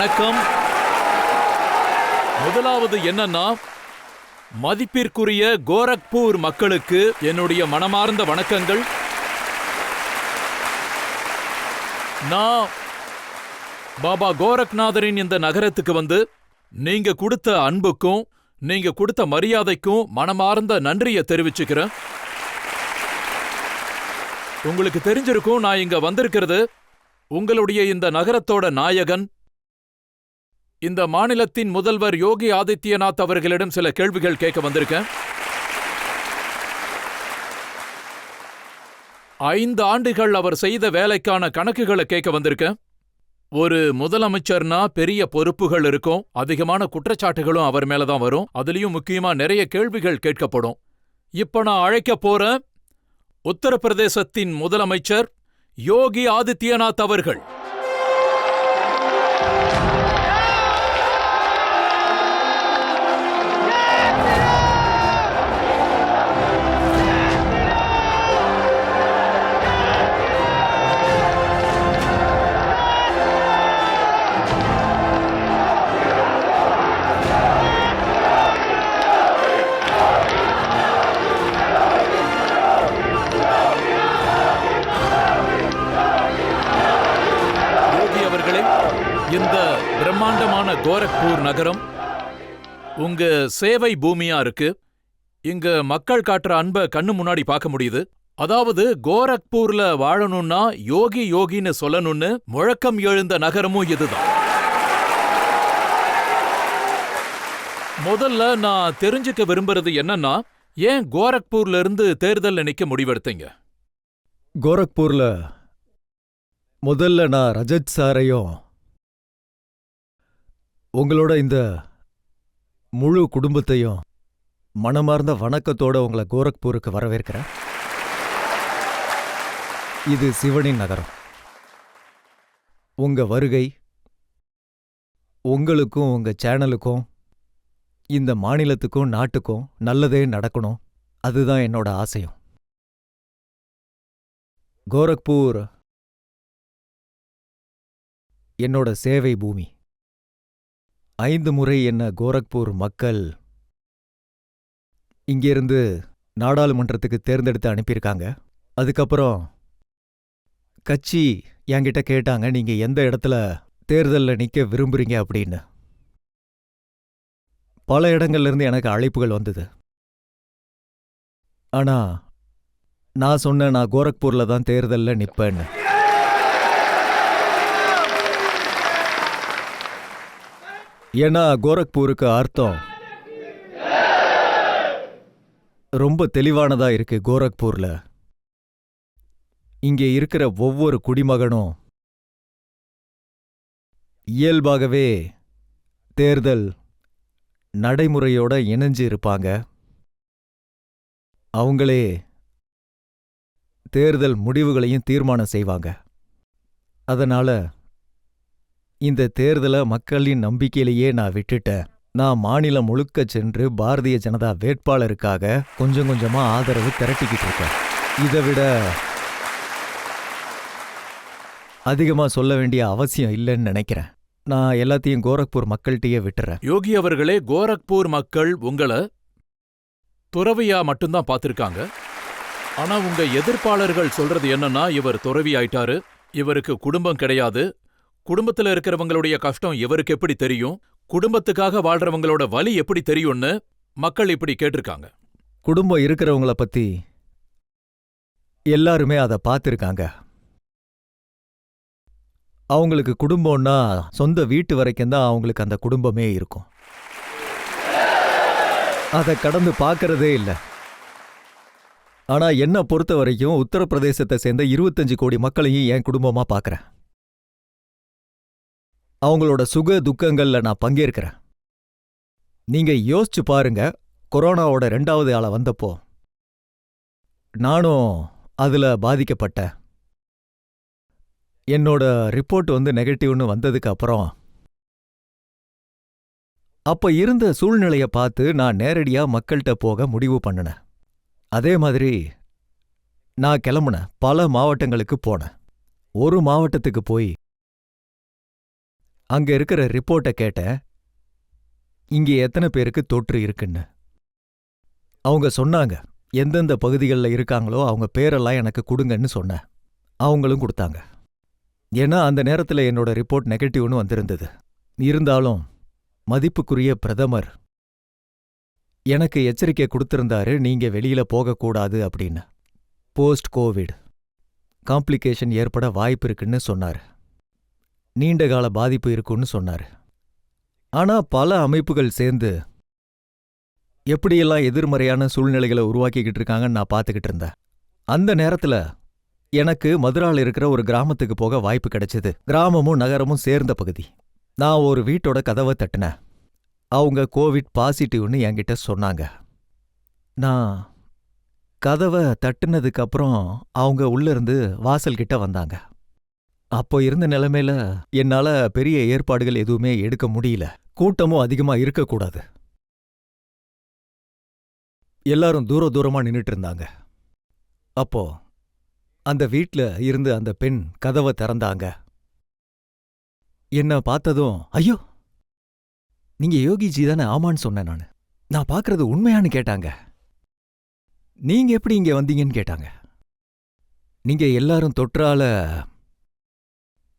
வணக்கம். முதலாவது என்னன்னா, மதிப்பிற்குரிய கோரக்பூர் மக்களுக்கு என்னுடைய மனமார்ந்த வணக்கங்கள். நான் பாபா கோரக்நாதரின் இந்த நகரத்துக்கு வந்து நீங்க கொடுத்த அன்புக்கும் நீங்க கொடுத்த மரியாதைக்கும் மனமார்ந்த நன்றியை தெரிவிச்சுக்கிறேன். உங்களுக்கு தெரிஞ்சிருக்கும், நான் இங்க வந்திருக்கிறது உங்களுடைய இந்த நகரத்தோட நாயகன், இந்த மாநிலத்தின் முதல்வர் யோகி ஆதித்யநாத் அவர்களிடம் சில கேள்விகள் கேட்க வந்திருக்கேன். 5 ஆண்டுகள் அவர் செய்த வேலைக்கான கணக்குகளை கேட்க வந்திருக்கேன். ஒரு முதலமைச்சர்னா பெரிய பொறுப்புகள் இருக்கும், அதிகமான குற்றச்சாட்டுகளும் அவர் மேலதான் வரும், அதுலயும் முக்கியமா நிறைய கேள்விகள் கேட்கப்படும். இப்ப நான் அழைக்க போறேன் உத்தரப்பிரதேசத்தின் முதலமைச்சர் யோகி ஆதித்யநாத் அவர்கள். இந்த பிரம்மாண்டமான கோரக்பூர் நகரம் உங்க சேவை பூமியா இருக்கு. இங்க மக்கள் காட்டுற அன்பை கண்ணு முன்னாடி பார்க்க முடியுது. அதாவது கோரக்பூர்ல வாழணும்னா யோகி யோகின்னு சொல்லணும்னு முழக்கம் எழுந்த நகரமும் இதுதான். முதல்ல நான் தெரிஞ்சுக்க விரும்புறது என்னன்னா, ஏன் கோரக்பூர்ல இருந்து தேர்தல் நிக்க முடிவெடுத்தீங்க? கோரக்பூர்ல முதல்ல நான் ரஜத் சாரையும் உங்களோட இந்த முழு குடும்பத்தையும் மனமார்ந்த வணக்கத்தோட உங்களை கோரக்பூருக்கு வரவேற்கிறேன். இது சிவனின் நகரம். உங்க வருகை உங்களுக்கும் உங்க சேனலுக்கும் இந்த மாநிலத்துக்கும் நாட்டுக்கும் நல்லதே நடக்கணும், அதுதான் என்னோட ஆசையும். கோரக்பூர் என்னோட சேவை பூமி. 5 முறை என்ன கோரக்பூர் மக்கள் இங்கிருந்து நாடாளுமன்றத்துக்கு தேர்ந்தெடுத்து அனுப்பியிருக்காங்க. அதுக்கப்புறம் கட்சி என்கிட்ட கேட்டாங்க, நீங்க எந்த இடத்துல தேர்தலில் நிக்க விரும்புறீங்க அப்படின்னு. பல இடங்கள்ல இருந்து எனக்கு அழைப்புகள் வந்தது. ஆனா நான் சொன்னேன், நான் கோரக்பூர்ல தான் தேர்தலில் நிப்பேன்னு. ஏன்னா கோரக்பூருக்கு அர்த்தம் ரொம்ப தெளிவானதா இருக்கு. கோரக்பூர்ல இங்கே இருக்கிற ஒவ்வொரு குடிமகனும் இயல்பாகவே தேர்தல் நடைமுறையோட இணைஞ்சு இருப்பாங்க. அவங்களே தேர்தல் முடிவுகளையும் தீர்மானம் செய்வாங்க. அதனால இந்த தேர்தலை மக்களின் நம்பிக்கையிலேயே நான் விட்டுட்டேன். நான் மாநிலம் முழுக்க சென்று பாரதிய ஜனதா வேட்பாளருக்காக கொஞ்சம் கொஞ்சமா ஆதரவு திரட்டிக்கிட்டு இருக்கேன். இதை விட அதிகமா சொல்ல வேண்டிய அவசியம் இல்லைன்னு நினைக்கிறேன். நான் எல்லாத்தையும் கோரக்பூர் மக்கள்கிட்டயே விட்டுறேன். யோகி அவர்களே, கோரக்பூர் மக்கள் உங்களை துறவியா மட்டும்தான் பார்த்திருக்காங்க. ஆனா உங்க எதிர்ப்பாளர்கள் சொல்றது என்னன்னா, இவர் துறவி ஆயிட்டாரு, இவருக்கு குடும்பம் கிடையாது, குடும்பத்துல இருக்கிறவங்களுடைய கஷ்டம் இவருக்கு எப்படி தெரியும், குடும்பத்துக்காக வாழ்றவங்களோட வலி எப்படி தெரியும்னு மக்கள் இப்படி கேட்டிருக்காங்க. குடும்பம் இருக்கிறவங்கள பத்தி எல்லாருமே அதை பார்த்திருக்காங்க. அவங்களுக்கு குடும்பம்னா சொந்த வீட்டு வரைக்கும் தான் அவங்களுக்கு அந்த குடும்பமே இருக்கும். அதை கடந்து பார்க்கறதே இல்லை. ஆனா என்ன பொறுத்த வரைக்கும் உத்தரப்பிரதேசத்தை சேர்ந்த 25 கோடி மக்களையும் என் குடும்பமா பார்க்கறேன். அவங்களோட சுக துக்கங்கள்ல நான் பங்கேற்கிறேன். நீங்க யோசிச்சு பாருங்க, கொரோனாவோட 2வது அலை வந்தப்போ நானும் அதுல பாதிக்கப்பட்டேன். என்னோட ரிப்போர்ட் நெகட்டிவ்னு வந்ததுக்கு அப்புறம் அப்ப இருந்த சூழ்நிலைய பார்த்து நான் நேரடியா மக்கள்கிட்ட போக முடிவு பண்ணினேன். அதே மாதிரி நான் கிளம்புனேன், பல மாவட்டங்களுக்கு போனேன். ஒரு மாவட்டத்துக்கு போய் அங்க இருக்கிற ரிப்போர்ட்டை கேட்டேன். இங்கே எத்தனை பேருக்கு தொற்று இருக்குன்னு. அவங்க சொன்னாங்க, எந்தெந்த பகுதிகளில் இருக்காங்களோ அவங்க பேரெல்லாம் எனக்கு கொடுங்கன்னு சொன்னேன். அவங்களும் கொடுத்தாங்க. ஏன்னா அந்த நேரத்தில் என்னோட ரிப்போர்ட் நெகட்டிவ்னு வந்திருந்தது. இருந்தாலும் மதிப்புக்குரிய பிரதமர் எனக்கு எச்சரிக்கை கொடுத்திருந்தாரு, நீங்க வெளியில போகக்கூடாது அப்படின்னு. போஸ்ட் கோவிட் காம்ப்ளிகேஷன் ஏற்பட வாய்ப்பு இருக்குன்னு சொன்னாரு. நீண்டகால பாதிப்பு இருக்குன்னு சொன்னாரு. ஆனா பல அமைப்புகள் சேர்ந்து எப்படியெல்லாம் எதிர்மறையான சூழ்நிலைகளை உருவாக்கிக்கிட்டு இருக்காங்கன்னு நான் பார்த்துக்கிட்டு இருந்தேன். அந்த நேரத்துல எனக்கு மதுரால இருக்கிற ஒரு கிராமத்துக்கு போக வாய்ப்பு கிடைச்சது. கிராமமும் நகரமும் சேர்ந்த பகுதி. நான் ஒரு வீட்டோட கதவை தட்டினேன். அவங்க கோவிட் பாசிட்டிவ்னு என்கிட்ட சொன்னாங்க. நான் கதவை தட்டுனதுக்கு அப்புறம் அவங்க உள்ள இருந்து வாசல்கிட்ட வந்தாங்க. அப்போ இருந்த நிலைமையில என்னால பெரிய ஏற்பாடுகள் எதுவுமே எடுக்க முடியல. கூட்டமும் அதிகமா இருக்கக்கூடாது. எல்லாரும் தூர தூரமா நின்னுட்டு இருந்தாங்க. அப்போ அந்த வீட்ல இருந்து அந்த பெண் கதவை திறந்தாங்க. என்ன பார்த்ததும், ஐயோ, நீங்க யோகிஜி தானே? ஆமான்னு சொன்னேன் நானு. நான் பார்க்கறது உண்மையான்னு கேட்டாங்க. நீங்க எப்படி இங்க வந்தீங்கன்னு கேட்டாங்க. நீங்க எல்லாரும் தொற்றால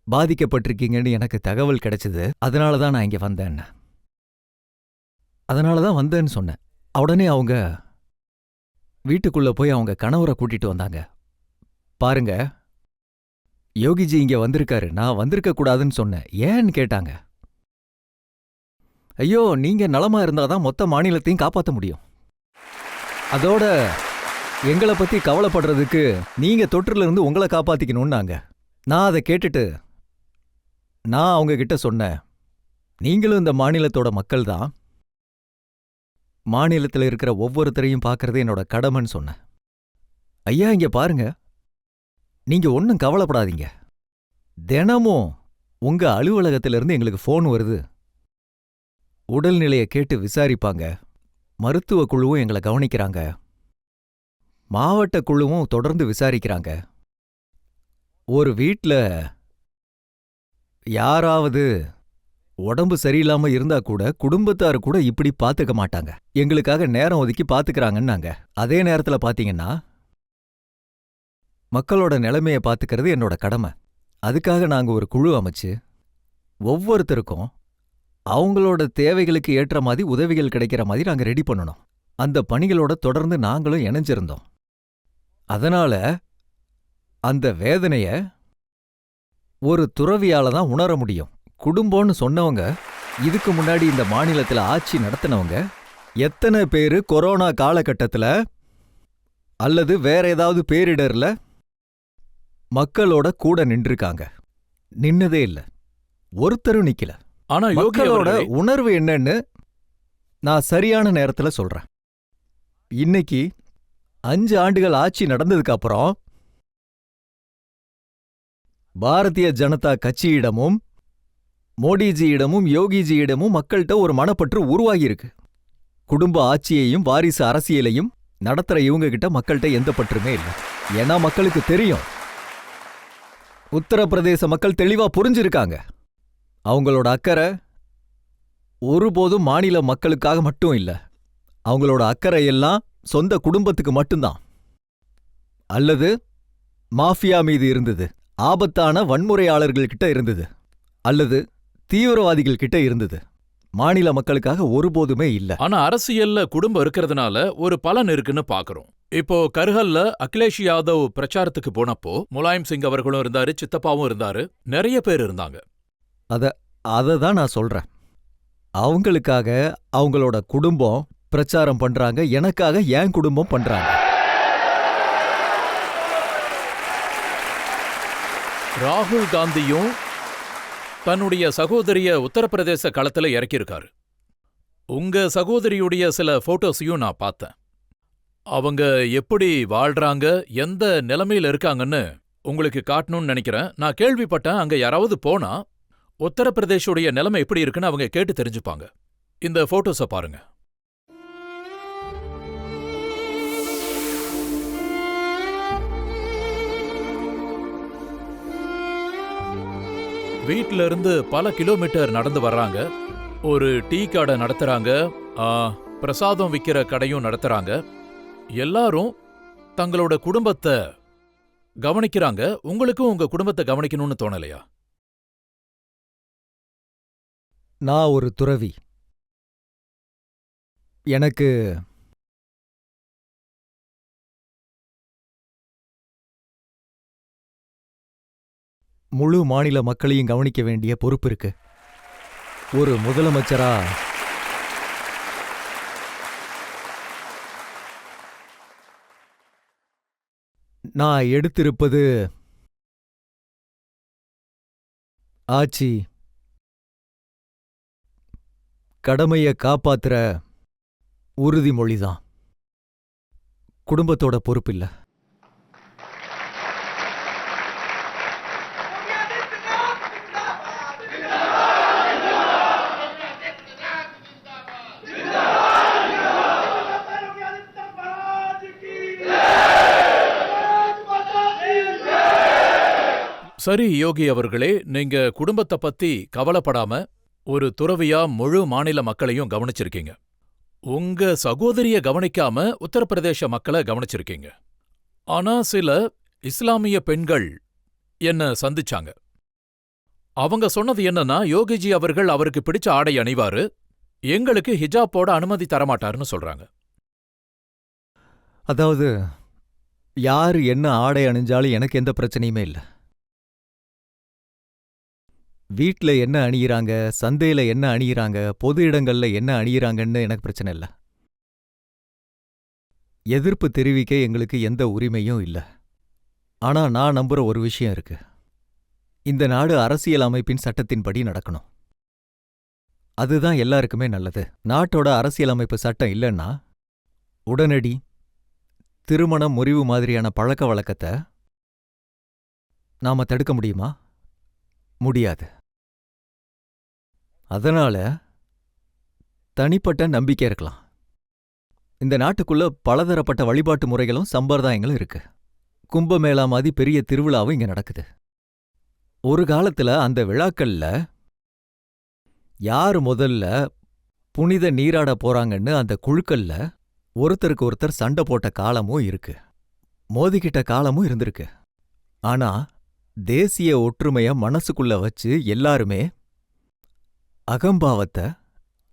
பாதிக்கப்பட்டிருக்கீங்கன்னு எனக்கு தகவல் கிடைச்சது. அதனால தான் நான் இங்க வந்தேன்னு. அதனால தான் வந்தேன்னு சொன்னேன். உடனே அவங்க வீட்டுக்குள்ள போய் அவங்க கணவரை கூட்டிட்டு வந்தாங்க. பாருங்க, யோகிஜி இங்க வந்திருக்காரு, நான் வந்திருக்க கூடாதுன்னு சொன்னேன். ஏன்னு கேட்டாங்க. ஐயோ, நீங்க நலமா இருந்தாதான் மொத்த மாநிலத்தையும் காப்பாற்ற முடியும். அதோட எங்களை பத்தி கவலைப்படுறதுக்கு நீங்க தொற்றுல இருந்து உங்களை காப்பாத்திக்கணும்னாங்க. நான் அதை கேட்டுட்டு நான் அவங்க கிட்ட சொன்னேன், நீங்களும் இந்த மாநிலத்தோட மக்கள் தான். மாநிலத்தில் இருக்கிற ஒவ்வொருத்தரையும் பார்க்கறது என்னோட கடமைன்னு சொன்னேன். ஐயா, இங்க பாருங்க, நீங்க ஒன்னும் கவலைப்படாதீங்க. தினமும் உங்க அலுவலகத்திலிருந்து எங்களுக்கு ஃபோன் வருது. உடல்நிலையை கேட்டு விசாரிப்பாங்க. மருத்துவ குழுவும் எங்களை கவனிக்கிறாங்க. மாவட்ட குழுவும் தொடர்ந்து விசாரிக்கிறாங்க. ஒரு வீட்ல யாராவது உடம்பு சரியில்லாம இருந்தா கூட குடும்பத்தாரு கூட இப்படி பாத்துக்க மாட்டாங்க. எங்களுக்காக நேரம் ஒதுக்கி பாத்துக்கிறாங்கன்னாங்க. அதே நேரத்துல பாத்தீங்கன்னா மக்களோட நிலைமைய பாத்துக்கிறது என்னோட கடமை. அதுக்காக நாங்க ஒரு குழு அமைச்சு ஒவ்வொருத்தருக்கும் அவங்களோட தேவைகளுக்கு ஏற்ற மாதிரி உதவிகள் கிடைக்கிற மாதிரி நாங்க ரெடி பண்ணணும். அந்த பணிகளோட தொடர்ந்து நாங்களும் இணைஞ்சிருந்தோம். அதனால அந்த வேதனைய ஒரு துறவியால தான் உணர முடியும். குடும்பம்னு சொன்னவங்க, இதுக்கு முன்னாடி இந்த மாநிலத்தில் ஆட்சி நடத்தினவங்க, எத்தனை பேரு கொரோனா காலகட்டத்தில் அல்லது வேற ஏதாவது பேரிடர்ல மக்களோட கூட நின்றுருக்காங்க? நின்னதே இல்ல. ஒருத்தரும் நிக்கல. ஆனா மக்களோட உணர்வு என்னன்னு நான் சரியான நேரத்துல சொல்றேன். இன்னைக்கு 5 ஆண்டுகள் ஆட்சி நடந்ததுக்கு அப்புறம் பாரதிய ஜனதா கட்சியிடமும் மோடிஜியிடமும் யோகிஜியிடமும் மக்கள்கிட்ட ஒரு மனப்பற்று உருவாகியிருக்கு. குடும்ப ஆட்சியையும் வாரிசு அரசியலையும் நடத்துற இவங்க கிட்ட மக்கள்கிட்ட எந்த பற்றுமே இல்லை. ஏன்னா மக்களுக்கு தெரியும், உத்தரப்பிரதேச மக்கள் தெளிவா புரிஞ்சிருக்காங்க. அவங்களோட அக்கறை ஒருபோதும் மாநில மக்களுக்காக மட்டும் இல்ல. அவங்களோட அக்கறை எல்லாம் சொந்த குடும்பத்துக்கு மட்டும்தான். அல்லது மாஃபியா மீது இருந்தது, ஆபத்தான வன்முறையாளர்கள் கிட்ட இருந்தது, அல்லது தீவிரவாதிகள் கிட்ட இருந்தது. மாநில மக்களுக்காக ஒருபோதுமே இல்ல. ஆனா அரசியல்ல குடும்பம் இருக்கிறதுனால ஒரு பலன் இருக்குன்னு பாக்குறோம். இப்போ கர்ஹல்ல அகிலேஷ் யாதவ் பிரச்சாரத்துக்கு போனப்போ முலாயம் சிங் அவர்களும் இருந்தாரு, சித்தப்பாவும் இருந்தாரு, நிறைய பேர் இருந்தாங்க. அததான் நான் சொல்றேன். அவங்களுக்காக அவங்களோட குடும்பம் பிரச்சாரம் பண்றாங்க, எனக்காக என் குடும்பம் பண்றாங்க. ராகுல் காந்தியும் தன்னுடைய சகோதரிய உத்தரப்பிரதேச களத்துல இறக்கியிருக்காரு. உங்க சகோதரியுடைய சில போட்டோஸையும் நான் பார்த்தேன். அவங்க எப்படி வாழ்றாங்க, எந்த நிலைமையில இருக்காங்கன்னு உங்களுக்கு காட்டணும்னு நினைக்கிறேன். நான் கேள்விப்பட்டேன், அங்க யாராவது போனா உத்தரப்பிரதேஷோடைய நிலைமை எப்படி இருக்குன்னு அவங்க கேட்டு தெரிஞ்சுப்பாங்க. இந்த போட்டோஸ பாருங்க. வீட்ல இருந்து பல கிலோமீட்டர் நடந்து வர்றாங்க. ஒரு டீ கடை நடத்துறாங்க, ஆ, பிரசாதம் விக்கிற கடையும் நடத்துறாங்க. எல்லாரும் தங்களோட குடும்பத்தை கவனிக்கிறாங்க. உங்களுக்கும் உங்க குடும்பத்தை கவனிக்கணும்னு தோணலையா? நான் ஒரு துறவி. எனக்கு முழு மாநில மக்களையும் கவனிக்க வேண்டிய பொறுப்பு இருக்கு. ஒரு முதலமைச்சரா நான் எடுத்திருப்பது ஆட்சி கடமைய காப்பாத்துற உறுதிமொழிதான். குடும்பத்தோட பொறுப்பில்ல. சரி யோகி அவர்களே, நீங்க குடும்பத்தை பத்தி கவலைப்படாம ஒரு துறவியா முழு மாநில மக்களையும் கவனிச்சிருக்கீங்க. உங்க சகோதரிய கவனிக்காம உத்தரப்பிரதேச மக்களை கவனிச்சிருக்கீங்க. ஆனா சில இஸ்லாமிய பெண்கள் என்ன சந்திச்சாங்க. அவங்க சொன்னது என்னன்னா, யோகிஜி அவர்கள் அவருக்கு பிடிச்ச ஆடை அணிவாரு, எங்களுக்கு ஹிஜாப் போட அனுமதி தரமாட்டாருன்னு சொல்றாங்க. அதாவது யாரு என்ன ஆடை அணிஞ்சாலும் எனக்கு எந்த பிரச்சனையுமே இல்ல. வீட்ல என்ன அணியிறாங்க, சந்தையில என்ன அணியிறாங்க, பொது இடங்கள்ல என்ன அணியிறாங்கன்னு எனக்கு பிரச்சனை இல்ல. எதிர்ப்பு தெரிவிக்க எங்களுக்கு எந்த உரிமையும் இல்ல. ஆனா நான் நம்புற ஒரு விஷயம் இருக்கு. இந்த நாடு அரசியல் அமைப்பின் சட்டத்தின்படி நடக்கணும். அதுதான் எல்லாருக்குமே நல்லது. நாட்டோட அரசியலமைப்பு சட்டம் இல்லைன்னா உடனடி திருமணம், முறிவு மாதிரியான பழக்க வழக்கத்தை நாம தடுக்க முடியுமா? முடியாது. அதனால தனிப்பட்ட நம்பிக்கை இருக்கலாம். இந்த நாட்டுக்குள்ள பலதரப்பட்ட வழிபாட்டு முறைகளும் சம்பிரதாயங்களும் இருக்கு. கும்பமேளா மாதிரி பெரிய திருவிழாவும் இங்க நடக்குது. ஒரு காலத்துல அந்த விழாக்கள்ல யாரு முதல்ல புனித நீராட போறாங்கன்னு அந்த குழுக்கள்ல ஒருத்தருக்கு ஒருத்தர் சண்டை போட்ட காலமும் இருக்கு, மோதிக்கிட்ட காலமும் இருந்திருக்கு. ஆனா தேசிய ஒற்றுமைய மனசுக்குள்ள வச்சு எல்லாருமே அகம்பாவத்தை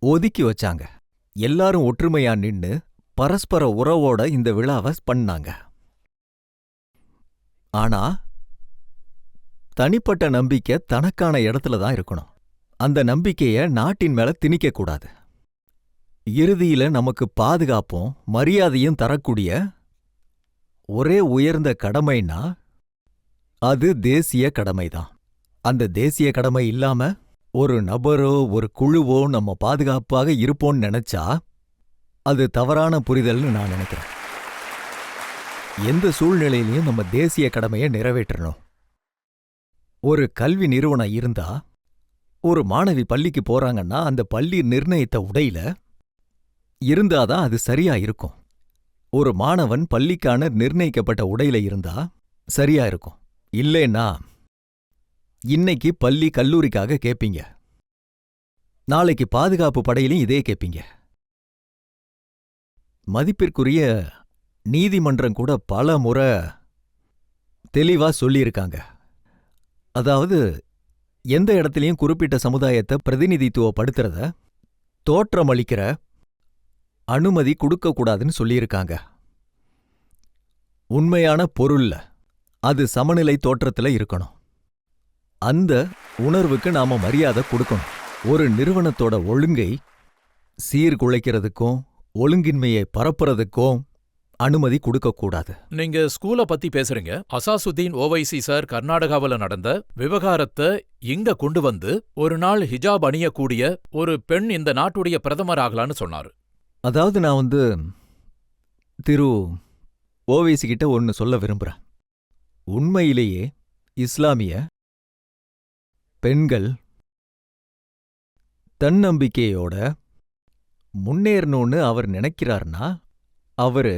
ஒதுக்கி வச்சாங்க. எல்லாரும் ஒற்றுமையா நின்னு பரஸ்பர உறவோட இந்த விழாவை பண்ணாங்க. ஆனா தனிப்பட்ட நம்பிக்கை தனக்கான இடத்துல தான் இருக்கணும். அந்த நம்பிக்கைய நாட்டின் மேல திணிக்க கூடாது. இறுதியில நமக்கு பாதுகாப்பும் மரியாதையும் தரக்கூடிய ஒரே உயர்ந்த கடமைனா அது தேசிய கடமைதான். அந்த தேசிய கடமை இல்லாம ஒரு நபரோ ஒரு குழுவோ நம்ம பாதுகாப்பாக இருப்போம்னு நினைச்சா அது தவறான புரிதல்னு நான் நினைக்கிறேன். எந்த சூழ்நிலையிலையும் நம்ம தேசிய கடமையை நிறைவேற்றணும். ஒரு கல்வி நிறுவனம் இருந்தா ஒரு மாணவி பள்ளிக்கு போறாங்கன்னா அந்த பள்ளி நிர்ணயித்த உடையில இருந்தாதான் அது சரியா இருக்கும். ஒரு மாணவன் பள்ளிக்கான நிர்ணயிக்கப்பட்ட உடையில இருந்தா சரியா இருக்கும். இல்லைன்னா இன்னைக்கு பள்ளி கல்லூரிக்காக கேப்பீங்க, நாளைக்கு பாதுகாப்பு படையிலும் இதே கேப்பீங்க. மதிப்பிற்குரிய நீதிமன்றம் கூட பல முறை தெளிவா சொல்லியிருக்காங்க. அதாவது எந்த இடத்துலயும் குறிப்பிட்ட சமுதாயத்தை பிரதிநிதித்துவப்படுத்துறத தோற்றமளிக்கிற அனுமதி கொடுக்கக்கூடாதுன்னு சொல்லியிருக்காங்க. உண்மையான பொருள்ல அது சமநிலை தோற்றத்துல இருக்கணும். அந்த உணர்வுக்கு நாம மரியாதை கொடுக்கணும். ஒரு நிறுவனத்தோட ஒழுங்கை சீர்குலைக்கிறதுக்கும் ஒழுங்கின்மையை பரப்புறதுக்கும் அனுமதி கொடுக்கக்கூடாது. நீங்க ஸ்கூல பத்தி பேசுறீங்க. அசாசுதீன் ஓவைசி சார் கர்நாடகாவில் நடந்த விவகாரத்தை இங்க கொண்டு வந்து ஒரு நாள் ஹிஜாப் அணியக்கூடிய ஒரு பெண் இந்த நாட்டுடைய பிரதமர் ஆகலான்னு சொன்னாரு. அதாவது நான் திரு ஓவைசி கிட்ட ஒன்னு சொல்ல விரும்புறேன். உண்மையிலேயே இஸ்லாமிய பெண்கள் தன்னம்பிக்கையோட முன்னேறணும்னு அவர் நினைக்கிறாருன்னா, அவரு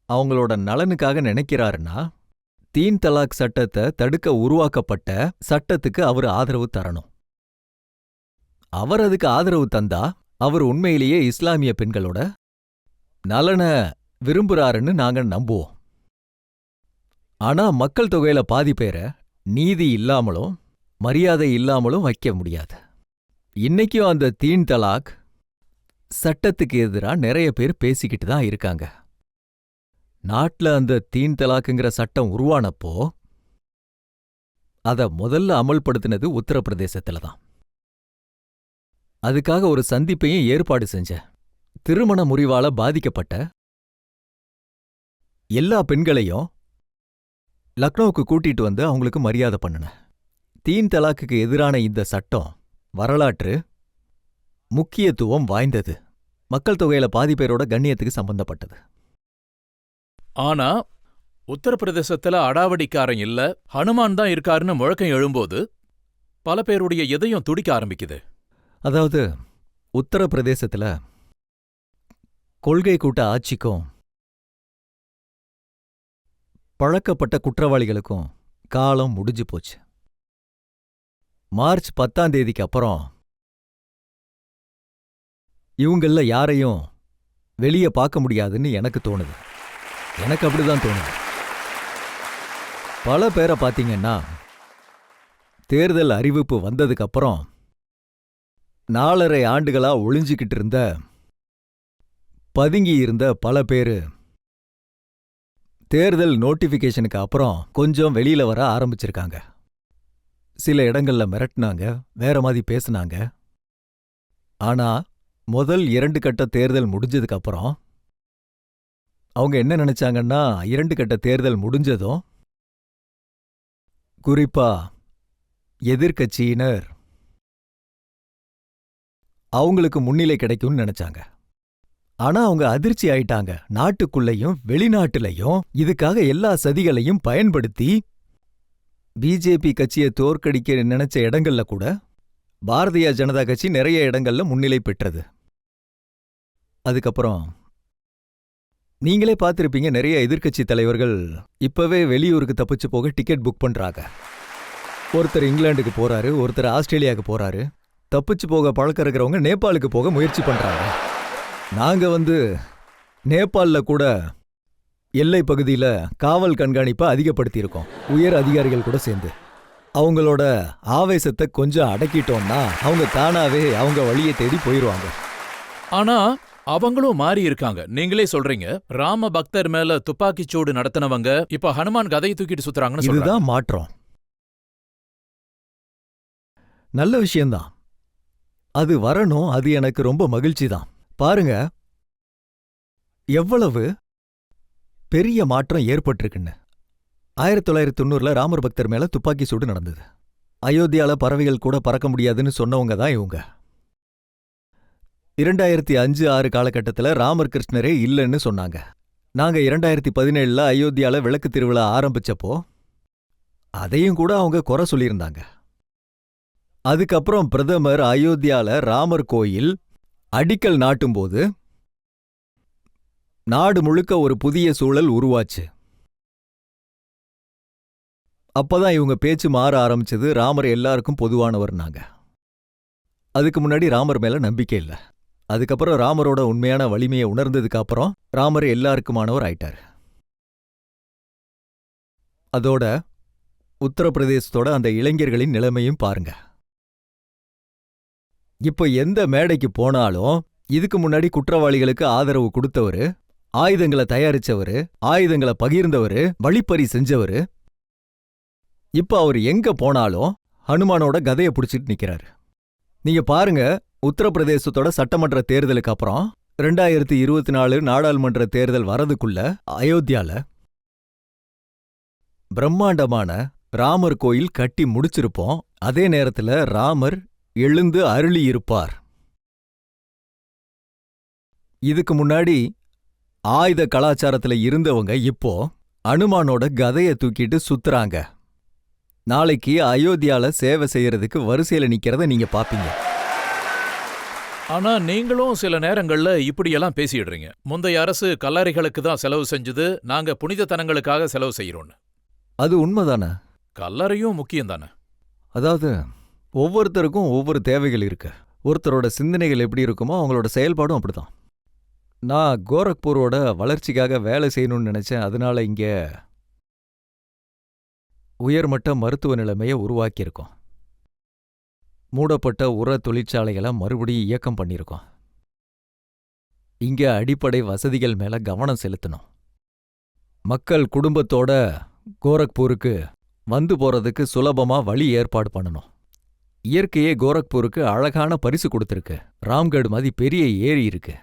அவங்களோட நலனுக்காக நினைக்கிறாருன்னா, தீன் தலாக் சட்டத்தை தடுக்க உருவாக்கப்பட்ட சட்டத்துக்கு அவர் ஆதரவு தரணும். அவர் அதுக்கு ஆதரவு தந்தா அவர் உண்மையிலேயே இஸ்லாமிய பெண்களோட நலனை விரும்புறாருன்னு நாங்க நம்புவோம். ஆனா மக்கள் தொகையில பாதி பேரை நீதி இல்லாமலும் மரியாதை இல்லாமலும் வைக்க முடியாது. இன்னைக்கும் அந்த தீன் தலாக் சட்டத்துக்கு எதிரா நிறைய பேர் பேசிக்கிட்டு தான் இருக்காங்க. நாட்டுல அந்த தீன் தலாக்குங்கிற சட்டம் உருவானப்போ அத முதல்ல அமல்படுத்தினது உத்தரப்பிரதேசத்துல தான். அதுக்காக ஒரு சந்திப்பையும் ஏற்பாடு செஞ்சேன். திருமண முறிவால பாதிக்கப்பட்ட எல்லா பெண்களையும் லக்னோவுக்கு கூட்டிட்டு வந்து அவங்களுக்கு மரியாதை பண்ணினேன். தீன் தலாக்குக்கு எதிரான இந்த சட்டம் வரலாற்று முக்கியத்துவம் வாய்ந்தது. மக்கள் தொகையில பாதி பேரோட கண்ணியத்துக்கு சம்பந்தப்பட்டது. ஆனா உத்தரப்பிரதேசத்துல அடாவடிக்காரன் இல்ல, ஹனுமான் தான் இருக்காருன்னு முழக்கம் எழும்போது பல பேருடைய இதயம் துடிக்க ஆரம்பிக்குது. அதாவது உத்தரப்பிரதேசத்துல கொள்கை கூட்ட ஆட்சிக்கும் பழக்கப்பட்ட குற்றவாளிகளுக்கும் காலம் முடிஞ்சு போச்சு. மார்ச் 10ஆம் தேதிக்கு அப்புறம் இவங்கள யாரையும் வெளியே பார்க்க முடியாதுன்னு எனக்கு தோணுது. எனக்கு அப்படிதான் தோணுது. பல பேரை பார்த்தீங்கன்னா தேர்தல் அறிவிப்பு வந்ததுக்கு அப்புறம் 4½ ஆண்டுகளா ஒளிஞ்சிக்கிட்டு இருந்த பதுங்கி இருந்த பல பேரு தேர்தல் நோட்டிஃபிகேஷனுக்கு அப்புறம் கொஞ்சம் வெளியில வர ஆரம்பிச்சிருக்காங்க. சில இடங்கள்ல மிரட்டினாங்க, வேற மாதிரி பேசுனாங்க. ஆனா முதல் 2 கட்ட தேர்தல் முடிஞ்சதுக்கு அப்புறம் அவங்க என்ன நினைச்சாங்கன்னா, 2 கட்ட தேர்தல் முடிஞ்சதும் குறிப்பா எதிர்க்கட்சியினர் அவங்களுக்கு முன்னிலை கிடைக்கும்னு நினைச்சாங்க. ஆனா அவங்க அதிர்ச்சி ஆயிட்டாங்க. நாட்டுக்குள்ளேயும் வெளிநாட்டுலயும் இதுக்காக எல்லா சதிகளையும் பயன்படுத்தி பிஜேபி கட்சியை தோற்கடிக்க நினைச்ச இடங்கள்ல கூட பாரதிய ஜனதா கட்சி நிறைய இடங்கள்ல முன்னிலை பெற்றது. அதுக்கப்புறம் நீங்களே பார்த்திருப்பீங்க, நிறைய எதிர்க்கட்சி தலைவர்கள் இப்பவே வெளியூருக்கு தப்பிச்சு போக டிக்கெட் புக் பண்றாங்க. ஒருத்தர் இங்கிலாந்துக்கு போறாரு, ஒருத்தர் ஆஸ்திரேலியாவுக்கு போறாரு. தப்பிச்சு போக பழக்கம் இருக்கிறவங்க நேபாளுக்கு போக முயற்சி பண்றாங்க. நாங்க நேபாள்ல கூட எல்லை பகுதியில காவல் கண்காணிப்பை அதிகப்படுத்தியிருக்கோம், உயர் அதிகாரிகள் கூட சேர்ந்து. அவங்களோட ஆவேசத்தை கொஞ்சம் அடக்கிட்டோம்னா அவங்க தானாவே அவங்க வழியை தேடி போயிருவாங்க. ஆனா அவங்களும் மாறி இருக்காங்க. நீங்களே சொல்றீங்க, ராம பக்தர் மேல துப்பாக்கிச்சூடு நடத்தினவங்க இப்ப ஹனுமான் கதையை தூக்கிட்டு சுத்துறாங்கன்னு சொல்றாங்க. இதுதான் மாற்றம். நல்ல விஷயம்தான், அது வரணும். அது எனக்கு ரொம்ப மகிழ்ச்சி தான். பாருங்க எவ்வளவு பெரிய மாற்றம் ஏற்பட்டிருக்குன்னு. 1990ல ராமர் பக்தர் மேல துப்பாக்கி சூடு நடந்தது. அயோத்தியால பறவைகள் கூட பறக்க முடியாதுன்னு சொன்னவங்க தான் இவங்க. 2005-6 காலகட்டத்தில் ராமர் கிருஷ்ணரே இல்லைன்னு சொன்னாங்க. நாங்க 2017ல அயோத்தியால விளக்கு திருவிழா ஆரம்பிச்சப்போ அதையும் கூட அவங்க குறை சொல்லியிருந்தாங்க. அதுக்கப்புறம் பிரதமர் அயோத்தியால ராமர் கோயில் அடிக்கல் நாட்டும்போது நாடு முழுக்க ஒரு புதிய சூழல் உருவாச்சு. அப்பதான் இவங்க பேச்சு மாற ஆரம்பிச்சது. ராமர் எல்லாருக்கும் பொதுவானவர்னாங்க. அதுக்கு முன்னாடி ராமர் மேல நம்பிக்கை இல்லை. அதுக்கப்புறம் ராமரோட உண்மையான வலிமையை உணர்ந்ததுக்கு அப்புறம் ராமர் எல்லாருக்குமானவர் ஆயிட்டார். அதோட உத்தரப்பிரதேசத்தோட அந்த இளைஞர்களின் நிலைமையும் பாருங்க. இப்ப எந்த மேடைக்கு போனாலும் இதுக்கு முன்னாடி குற்றவாளிகளுக்கு ஆதரவு கொடுத்தவரு, ஆயுதங்களை தயாரிச்சவரு, ஆயுதங்களை பகிர்ந்தவரு, வழிப்பறி செஞ்சவரு, இப்ப அவர் எங்க போனாலும் ஹனுமானோட கதையை பிடிச்சிட்டு நிக்கிறாரு. நீங்க பாருங்க, உத்தரப்பிரதேசத்தோட சட்டமன்ற தேர்தலுக்கு அப்புறம் 2024 நாடாளுமன்ற தேர்தல் வரதுக்குள்ள அயோத்தியால பிரம்மாண்டமான ராமர் கோயில் கட்டி முடிச்சிருப்போம். அதே நேரத்துல ராமர் எழுந்து அருளியிருப்பார். இதுக்கு முன்னாடி ஆயுத கலாச்சாரத்துல இருந்தவங்க இப்போ அனுமானோட கதையை தூக்கிட்டு சுத்துறாங்க. நாளைக்கு அயோத்தியால சேவை செய்யறதுக்கு வரிசையில நிக்கிறத நீங்க பாப்பீங்க. ஆனா நீங்களும் சில நேரங்கள்ல இப்படியெல்லாம் பேசிடுறீங்க. முந்தைய அரசு கல்லறைகளுக்கு தான் செலவு செஞ்சது, நாங்க புனித தனங்களுக்காக செலவு செய்யறோம்னு. அது உண்மைதானே? கல்லறையும் முக்கியம் தானே? அதாவது ஒவ்வொருத்தருக்கும் ஒவ்வொரு தேவைகள் இருக்கு. ஒருத்தரோட சிந்தனைகள் எப்படி இருக்குமோ அவங்களோட செயல்பாடும் அப்படிதான். நான் கோரக்பூரோட வளர்ச்சிக்காக வேலை செய்யணும்னு நினைச்சேன். அதனால இங்க உயர்மட்ட மருத்துவ நிலைமையை உருவாக்கியிருக்கோம். மூடப்பட்ட உர தொழிற்சாலைகளை மறுபடியும் இயக்கம் பண்ணியிருக்கோம். இங்க அடிப்படை வசதிகள் மேல கவனம் செலுத்தணும். மக்கள் குடும்பத்தோட கோரக்பூருக்கு வந்து போறதுக்கு சுலபமா வழி ஏற்பாடு பண்ணணும். இயற்கையே கோரக்பூருக்கு அழகான பரிசு கொடுத்துருக்கு. ராம்கட் மாதிரி பெரிய ஏரி இருக்கு.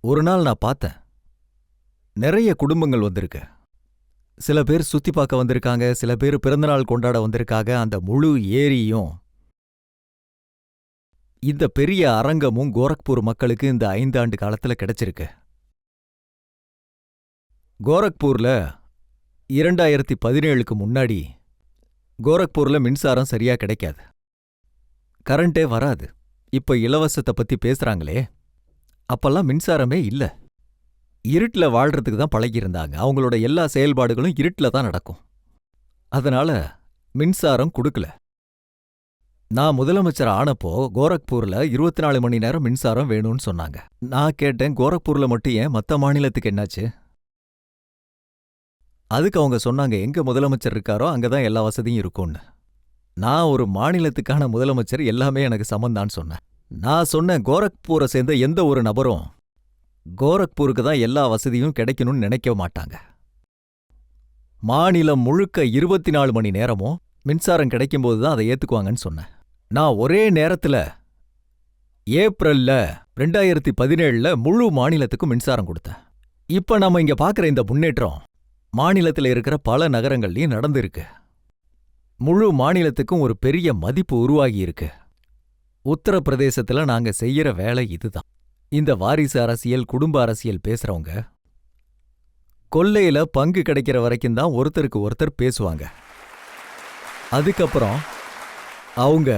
ஒரு நாள் நான் பார்த்தேன், நிறைய குடும்பங்கள் வந்திருக்கு. சில பேர் சுத்தி பார்க்க வந்திருக்காங்க, சில பேர் பிறந்தநாள் கொண்டாட வந்திருக்காங்க. அந்த முழு ஏரியும் இந்த பெரிய அரங்கமும் கோரக்பூர் மக்களுக்கு இந்த 5 ஆண்டு காலத்துல கிடைச்சிருக்கு. கோரக்பூர்ல 2017க்கு முன்னாடி கோரக்பூர்ல மின்சாரம் சரியா கிடைக்காது, கரண்டே வராது. இப்ப இலவசத்தை பத்தி பேசுறாங்களே, அப்பெல்லாம் மின்சாரமே இல்ல. இருட்டுல வாழ்றதுக்கு தான் பழகியிருந்தாங்க. அவங்களோட எல்லா செயல்பாடுகளும் இருட்டுல தான் நடக்கும். அதனால மின்சாரம் கொடுக்கல. நான் முதலமைச்சர் ஆனப்போ கோரக்பூர்ல 24 மணி நேரம் மின்சாரம் வேணும்னு சொன்னாங்க. நான் கேட்டேன், கோரக்பூர்ல மட்டும் ஏன், மத்த மாநிலத்துக்கு என்னாச்சு? அதுக்கு அவங்க சொன்னாங்க, எங்க முதலமைச்சர் இருக்காரோ அங்கதான் எல்லா வசதியும் இருக்கும்னு. நான் ஒரு மாநிலத்துக்கான முதலமைச்சர், எல்லாமே எனக்கு சமந்தான்னு சொன்னேன். நான் சொன்னேன், கோரக்பூரை சேர்ந்த எந்த ஒரு நபரும் கோரக்பூருக்கு தான் எல்லா வசதியும் கிடைக்கணும்னு நினைக்க மாட்டாங்க. மாநிலம் முழுக்க 24 மணி நேரமும் மின்சாரம் கிடைக்கும்போது தான் அதை ஏத்துக்குவாங்கன்னு சொன்னேன். நான் ஒரே நேரத்துல ஏப்ரல்ல 2017ல முழு மாநிலத்துக்கும் மின்சாரம் கொடுத்தேன். இப்ப நம்ம இங்க பார்க்குற இந்த முன்னேற்றம் மாநிலத்தில் இருக்கிற பல நகரங்கள்லயும் நடந்திருக்கு. முழு மாநிலத்துக்கும் ஒரு பெரிய மதிப்பு உருவாகி இருக்கு. உத்தரப்பிரதேசத்துல நாங்க செய்யற வேலை இதுதான். இந்த வாரிசு அரசியல், குடும்ப அரசியல் பேசுறவங்க கொல்லையில பங்கு கிடைக்கிற வரைக்கும் தான் ஒருத்தருக்கு ஒருத்தர் பேசுவாங்க. அதுக்கப்புறம் அவங்க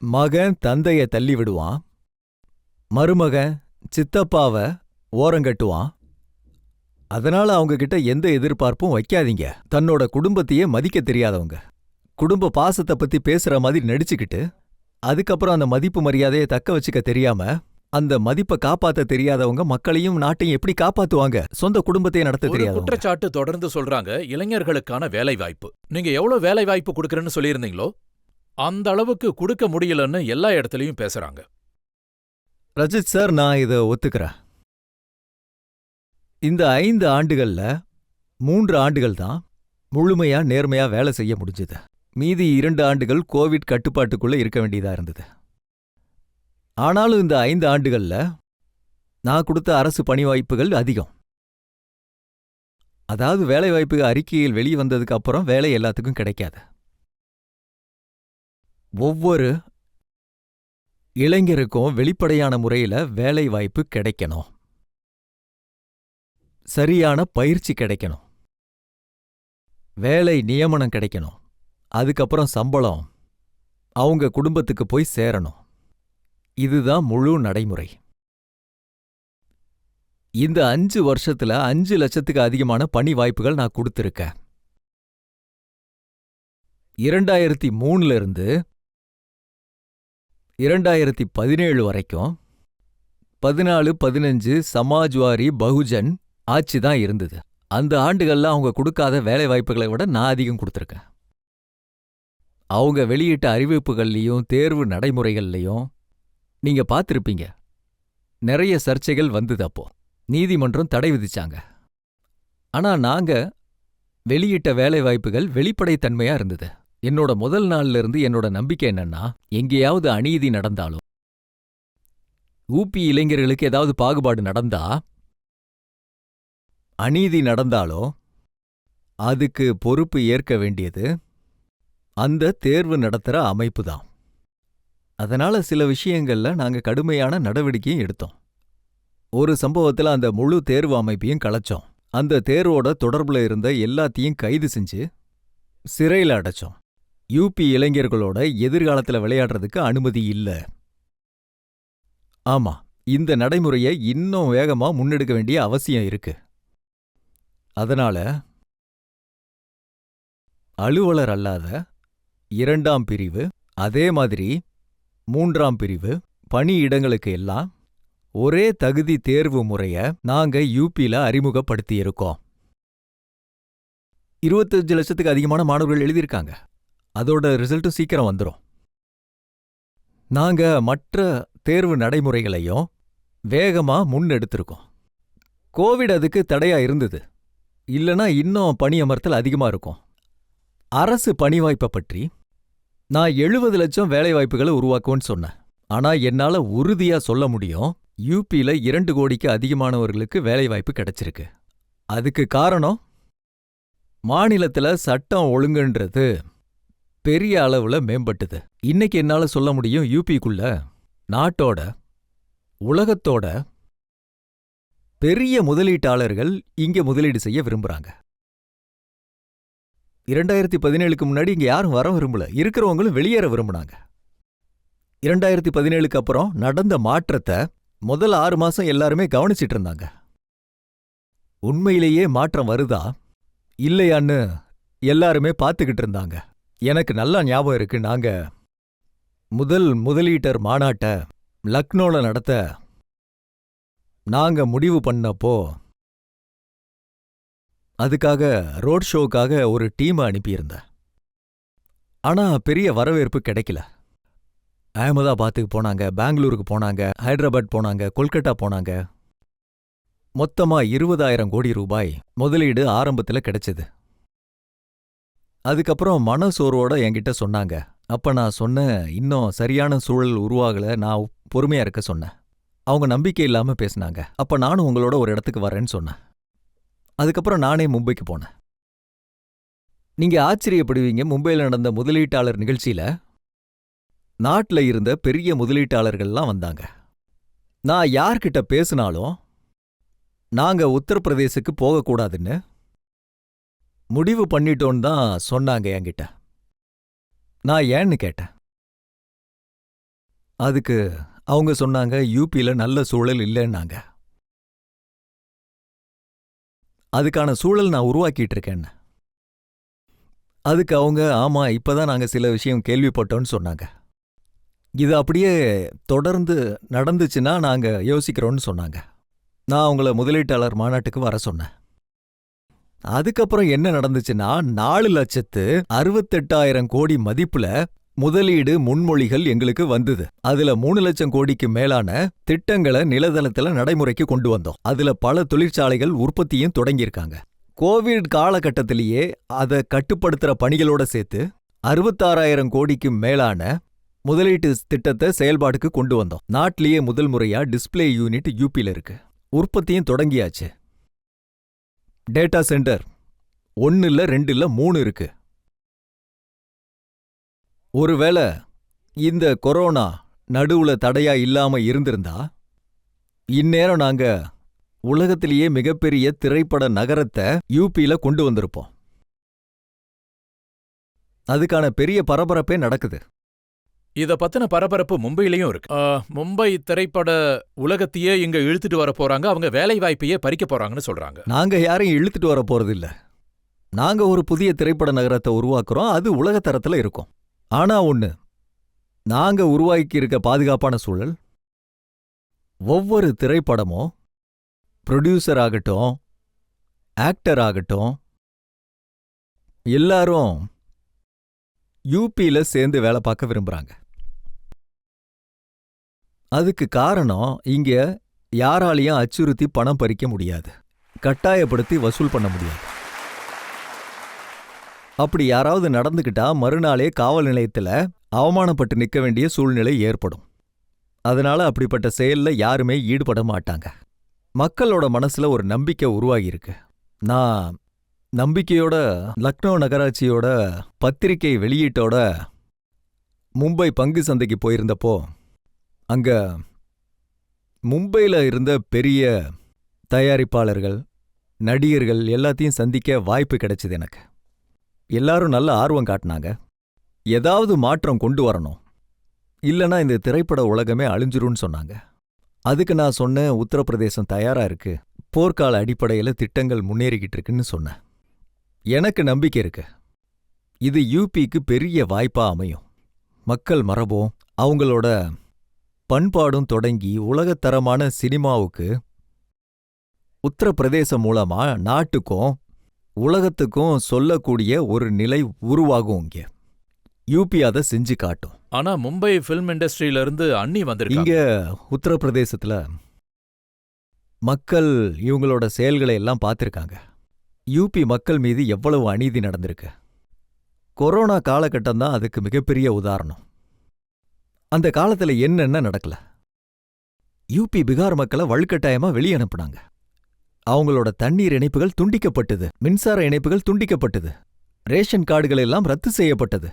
மகன் தந்தைய தள்ளி விடுவான், மருமகன் சித்தப்பாவை ஓரங்கட்டுவான். அதனால அவங்க கிட்ட எந்த எதிர்பார்ப்பும் வைக்காதீங்க. தன்னோட குடும்பத்தையே மதிக்க தெரியாதவங்க, குடும்ப பாசத்தை பத்தி பேசுற மாதிரி நடிச்சுக்கிட்டு, அதுக்கப்புறம் அந்த மதிப்பு மரியாதையை தக்க வச்சுக்க தெரியாம, அந்த மதிப்பை காப்பாத்த தெரியாதவங்க மக்களையும் நாட்டையும் எப்படி காப்பாத்துவாங்க? சொந்த குடும்பத்தையே நடத்த ஒரு தெரியாதவங்க. குற்றச்சாட்டு தொடர்ந்து சொல்றாங்க, இளைஞர்களுக்கான வேலை வாய்ப்பு. நீங்க எவ்வளவு வேலை வாய்ப்பு கொடுக்கறேன்னு சொல்லியிருந்தீங்களோ அந்த அளவுக்கு கொடுக்க முடியலன்னு எல்லா இடத்துலயும் பேசுறாங்க. ரஜித் சார், நான் இதை ஒத்துக்கிறேன். இந்த 5 ஆண்டுகள்ல 3 ஆண்டுகள் தான் முழுமையா நேர்மையா வேலை செய்ய முடிஞ்சது. மீதி 2 ஆண்டுகள் கோவிட் கட்டுப்பாட்டுக்குள்ள இருக்க வேண்டியதா இருந்தது. ஆனாலும் இந்த 5 ஆண்டுகள்ல நான் கொடுத்த அரசு பணி வாய்ப்புகள் அதிகம். அதாவது வேலைவாய்ப்பு அறிக்கையில் வெளியே வந்ததுக்கு அப்புறம் வேலை எல்லாத்துக்கும் கிடைக்காது. ஒவ்வொரு இளைஞருக்கும் வெளிப்படையான முறையில வேலை வாய்ப்பு கிடைக்கணும், சரியான பயிற்சி கிடைக்கணும், வேலை நியமனம் கிடைக்கணும், அதுக்கப்புறம் சம்பளம் அவங்க குடும்பத்துக்கு போய் சேரணும். இதுதான் முழு நடைமுறை. இந்த 5 வருஷத்துல 5 லட்சத்துக்கு அதிகமான பணி வாய்ப்புகள் நான் கொடுத்திருக்கேன். 2003ல இருந்து 2017 வரைக்கும் 14-15 சமாஜ்வாரி பகுஜன் ஆட்சி தான் இருந்தது. அந்த ஆண்டுகள்ல அவங்க கொடுக்காத வேலை வாய்ப்புகளை விட நான் அதிகம் கொடுத்திருக்கேன். அவங்க வெளியிட்ட அறிவிப்புகள்லையும் தேர்வு நடைமுறைகள்லையும் நீங்க பார்த்திருப்பீங்க, நிறைய சர்ச்சைகள் வந்தது. அப்போ நீதிமன்றம் தடை விதிச்சாங்க. ஆனா நாங்க வெளியிட்ட வேலை வாய்ப்புகள் வெளிப்படைத்தன்மையா இருந்தது. என்னோட முதல் நாள்ல இருந்து என்னோட நம்பிக்கை என்னன்னா, எங்கேயாவது அநீதி நடந்தாலும், ஊபி இளைஞர்களுக்கு ஏதாவது பாகுபாடு நடந்தா, அநீதி நடந்தாலோ அதுக்கு பொறுப்பு ஏற்க வேண்டியது அந்த தேர்வு நடத்துற அமைப்பு தான். அதனால சில விஷயங்கள்ல நாங்க கடுமையான நடவடிக்கையும் எடுத்தோம். ஒரு சம்பவத்துல அந்த முழு தேர்வு அமைப்பையும் கலைச்சோம். அந்த தேர்வோட தொடர்புல இருந்த எல்லாத்தையும் கைது செஞ்சு சிறையில அடைச்சோம். யூபி இளைஞர்களோட எதிர்காலத்துல விளையாடுறதுக்கு அனுமதி இல்ல. ஆமா, இந்த நடைமுறையை இன்னும் வேகமா முன்னெடுக்க வேண்டிய அவசியம் இருக்கு. அதனால அலுவலர் அல்லாத 2ஆம் பிரிவு, அதே மாதிரி 3ஆம் பிரிவு பணியிடங்களுக்கு எல்லாம் ஒரே தகுதி தேர்வு முறைய நாங்க யூபில அறிமுகப்படுத்தியிருக்கோம். 25 லட்சத்துக்கு அதிகமான மாணவர்கள் எழுதியிருக்காங்க. அதோட ரிசல்ட்டும் சீக்கிரம் வந்துரும். நாங்க மற்ற தேர்வு நடைமுறைகளையும் வேகமா முன்னெடுத்திருக்கோம். கோவிட் அதுக்கு தடையா இருந்தது. இல்லனா இன்னும் பணியமர்த்தல் அதிகமா இருக்கும். அரசு பணி வாய்ப்பை பற்றி நான் 70 லட்சம் வேலைவாய்ப்புகளை உருவாக்குவேன்னு சொன்னேன். ஆனா என்னால உறுதியா சொல்ல முடியும், யூபில 2 கோடிக்கு அதிகமானவர்களுக்கு வேலைவாய்ப்பு கிடைச்சிருக்கு. அதுக்கு காரணம், மாநிலத்துல சட்டம் ஒழுங்குன்றது பெரிய அளவுல மேம்பட்டது. இன்னைக்கு என்னால சொல்ல முடியும், யூபிக்குள்ள நாட்டோட உலகத்தோட பெரிய முதலீட்டாளர்கள் இங்க முதலீடு செய்ய விரும்புறாங்க. 2017க்கு முன்னாடி இங்க யாரும் வர விரும்பல, இருக்கிறவங்களும் வெளியேற விரும்புனாங்க. 2017க்கு அப்புறம் நடந்த மாற்றத்தை முதல் 6 மாசம் எல்லாருமே கவனிச்சிட்டு இருந்தாங்க. உண்மையிலேயே மாற்றம் வருதா இல்லையான்னு எல்லாருமே பார்த்துக்கிட்டு இருந்தாங்க. எனக்கு நல்லா ஞாபகம் இருக்கு, நாங்க முதல் முதலீட்டர் மாநாட்ட லக்னோல நடத்த நாங்க முடிவு பண்ணப்போ அதுக்காக ரோட் ஷோக்காக ஒரு டீமை அனுப்பியிருந்தேன். ஆனா பெரிய வரவேற்பு கிடைக்கல. அகமதாபாத்துக்கு போனாங்க, பெங்களூருக்கு போனாங்க, ஹைதராபாத் போனாங்க, கொல்கட்டா போனாங்க. மொத்தமா 20,000 கோடி ரூபாய் முதலீடு ஆரம்பத்துல கிடைச்சது. அதுக்கப்புறம் மனசோர்வோட என்கிட்ட சொன்னாங்க. அப்ப நான் சொன்னேன், இன்னும் சரியான சூழல் உருவாகல, நான் பொறுமையா இருக்க சொன்னேன். அவங்க நம்பிக்கை இல்லாம பேசினாங்க. அப்ப நானும் உங்களோட ஒரு இடத்துக்கு வரேன்னு சொன்னேன். அதுக்கப்புறம் நானே மும்பைக்கு போனேன். நீங்க ஆச்சரியப்படுவீங்க, மும்பையில் நடந்த முதலீட்டாளர் நிகழ்ச்சியில நாட்டுல இருந்த பெரிய முதலீட்டாளர்கள்லாம் வந்தாங்க. நான் யார்கிட்ட பேசினாலும் நாங்க உத்தரப்பிரதேசுக்கு போகக்கூடாதுன்னு முடிவு பண்ணிட்டோன்னு தான் சொன்னாங்க என்கிட்ட. நான் ஏன்னு கேட்டேன். அதுக்கு அவங்க சொன்னாங்க, யூபியில நல்ல சூழல் இல்லைன்னாங்க. அதுக்கான சூழல் நான் உருவாக்கிட்டு இருக்கேன்னு. அதுக்கு அவங்க, ஆமா இப்பதான் நாங்க சில விஷயம் கேள்விப்பட்டோன்னு சொன்னாங்க. இது அப்படியே தொடர்ந்து நடந்துச்சுன்னா நாங்க யோசிக்கிறோன்னு சொன்னாங்க. நான் அவங்கள முதலீட்டாளர் மாநாட்டுக்கு வர சொன்னேன். அதுக்கப்புறம் என்ன நடந்துச்சுன்னா, 4,68,000 கோடி மதிப்புல முதலீடு முன்மொழிகள் எங்களுக்கு வந்தது. அதுல 3 லட்சம் கோடிக்கு மேலான திட்டங்களை நிலதளத்துல நடைமுறைக்கு கொண்டு வந்தோம். அதுல பல தொழிற்சாலைகள் உற்பத்தியும் தொடங்கியிருக்காங்க. கோவிட் காலகட்டத்திலேயே அதை கட்டுப்படுத்துற பணிகளோட சேர்த்து 66,000 கோடிக்கு மேலான முதலீட்டு திட்டத்தை செயல்பாடுக்கு கொண்டு வந்தோம். நாட்டிலேயே முதல் முறையா டிஸ்பிளே யூனிட் யூபில இருக்கு. உற்பத்தியும் தொடங்கியாச்சு. டேட்டா சென்டர் 1 இல்ல 2 இல்ல 3 இருக்கு. ஒருவேளை இந்த கொரோனா நடுவுல தடையா இல்லாம இருந்திருந்தா, இந்நேரம் நாங்க உலகத்திலேயே மிகப்பெரிய திரைப்பட நகரத்தை யூபியில கொண்டு வந்திருப்போம். அதுக்கான பெரிய பரபரப்பே நடக்குது. இத பத்தின பரபரப்பு மும்பையிலயும் இருக்கு. மும்பை திரைப்பட உலகத்தையே இங்க இழுத்துட்டு வர போறாங்க, அவங்க வேலை வாய்ப்பையே பறிக்க போறாங்கன்னு சொல்றாங்க. நாங்க யாரையும் இழுத்துட்டு வர போறதில்ல. நாங்க ஒரு புதிய திரைப்பட நகரத்தை உருவாக்குறோம், அது உலகத்தரத்துல இருக்கும். ஆனா ஒண்ணு, நாங்க உருவாக்கி இருக்க பாதுகாப்பான சூழல், ஒவ்வொரு திரைப்படமும் ப்ரொடியூசர் ஆகட்டும், ஆக்டர் ஆகட்டும், எல்லாரும் யூபியில சேர்ந்து வேலை பார்க்க விரும்புறாங்க. அதுக்கு காரணம், இங்க யாராலையும் அச்சுறுத்தி பணம் பறிக்க முடியாது, கட்டாயப்படுத்தி வசூல் பண்ண முடியாது. அப்படி யாராவது நடந்துக்கிட்டா மறுநாளே காவல் நிலையத்துல அவமானப்பட்டு நிற்க வேண்டிய சூழ்நிலை ஏற்படும். அதனால அப்படிப்பட்ட செயல்ல யாருமே ஈடுபட மாட்டாங்க. மக்களோட மனசுல ஒரு நம்பிக்கை உருவாகியிருக்கு. நான் நம்பிக்கையோட லக்னோ நகராட்சியோட பத்திரிகை வெளியீட்டோட மும்பை பங்கு சந்தைக்கு போயிருந்தப்போ, அங்க மும்பையில் இருந்த பெரிய தயாரிப்பாளர்கள், நடிகர்கள் எல்லாத்தையும் சந்திக்க வாய்ப்பு கிடைச்சது எனக்கு. எல்லாரும் நல்ல ஆர்வம் காட்டினாங்க. ஏதாவது மாற்றம் கொண்டு வரணும், இல்லைன்னா இந்த திரைப்பட உலகமே அழிஞ்சிரும்னு சொன்னாங்க. அதுக்கு நான் சொன்னேன், உத்தரப்பிரதேசம் தயாரா இருக்கு, போர்க்கால அடிப்படையில் திட்டங்கள் முன்னேறிக்கிட்டு இருக்குன்னு சொன்னேன். எனக்கு நம்பிக்கை இருக்கு. இது யூபிக்கு பெரிய வாய்ப்பா அமையும். மக்கள் மரபும் அவங்களோட பண்பாடும் தொடங்கி உலகத்தரமான சினிமாவுக்கு உத்தரப்பிரதேசம் மூலமா நாட்டுக்கும் உலகத்துக்கும் சொல்லக்கூடிய ஒரு நிலை உருவாகும். இங்க யூபி அதை செஞ்சு காட்டும். ஆனா மும்பை ஃபில்ம் இண்டஸ்ட்ரியில இருந்து அண்ணி இங்க வந்திருக்காங்க. உத்தரப்பிரதேசத்துல மக்கள் இவங்களோட செயல்களை எல்லாம் பார்த்திருக்காங்க. யூபி மக்கள் மீது எவ்வளவு அநீதி நடந்திருக்கு. கொரோனா காலகட்டம் தான் அதுக்கு மிகப்பெரிய உதாரணம். அந்த காலத்துல என்னென்ன நடக்கல. யூபி பிகார் மக்களை வலுக்கட்டாயமா வெளியே அனுப்புனாங்க. அவங்களோட தண்ணீர் இணைப்புகள் துண்டிக்கப்பட்டது, மின்சார இணைப்புகள் துண்டிக்கப்பட்டது, ரேஷன் கார்டுகள் எல்லாம் ரத்து செய்யப்பட்டது.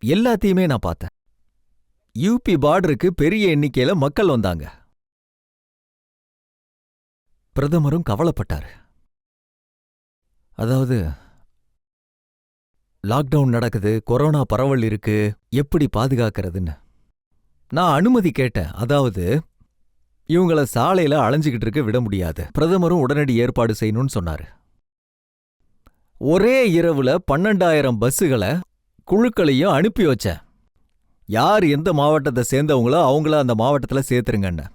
எல்லாத்தையுமே நான் பார்த்தேன். யூபி பார்டருக்கு பெரிய எண்ணிக்கையில மக்கள் வந்தாங்க. பிரதமரும் கவலைப்பட்டாரு. அதாவது லாக்டவுன் நடக்குது, கொரோனா பரவல் இருக்கு, எப்படி பாதுகாக்கிறதுன்னு. நான் அனுமதி கேட்டேன். அதாவது இவங்கள சாலையில அலைஞ்சுகிட்டு இருக்க விட முடியாது. பிரதமரும் உடனடி ஏற்பாடு செய்யணும்னு சொன்னாரு. ஒரே இரவுல 12,000 பஸ்ஸுகளை குழுக்களையும் அனுப்பி வச்சேன். யார் எந்த மாவட்டத்தை சேர்ந்தவங்களோ அவங்கள அந்த மாவட்டத்துல சேர்த்துருங்கன்னு.